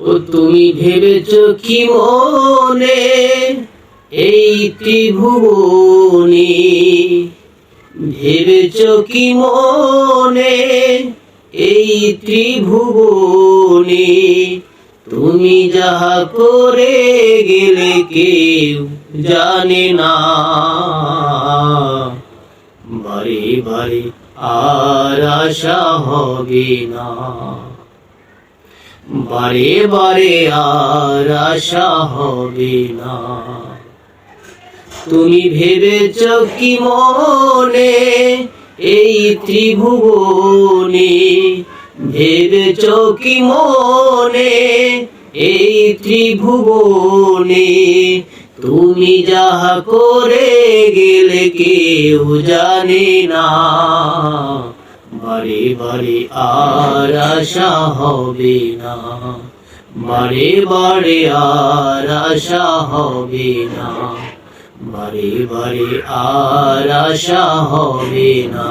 ও তুমি ভেবেছ কি মনে এই ত্রিভুবনে, ভেবেছ কি মনে এই ত্রিভুবনে, তুমি যাহা করে গেলে কেউ জানে না। বারে বারে আর আশা হবে না, বারে বারে আর আশা হবে না। তুমি ভেবেছ কি মনে এই ত্রিভুবনে, ভেবেছ কি মনে এই ত্রিভুবনে, তুমি যাহা করে গেলে কেউ জানে না। বারে বারে আর আশা হবে না, বারে বারে আর আশা হবে না, বারে বারে আর আশা হবে না।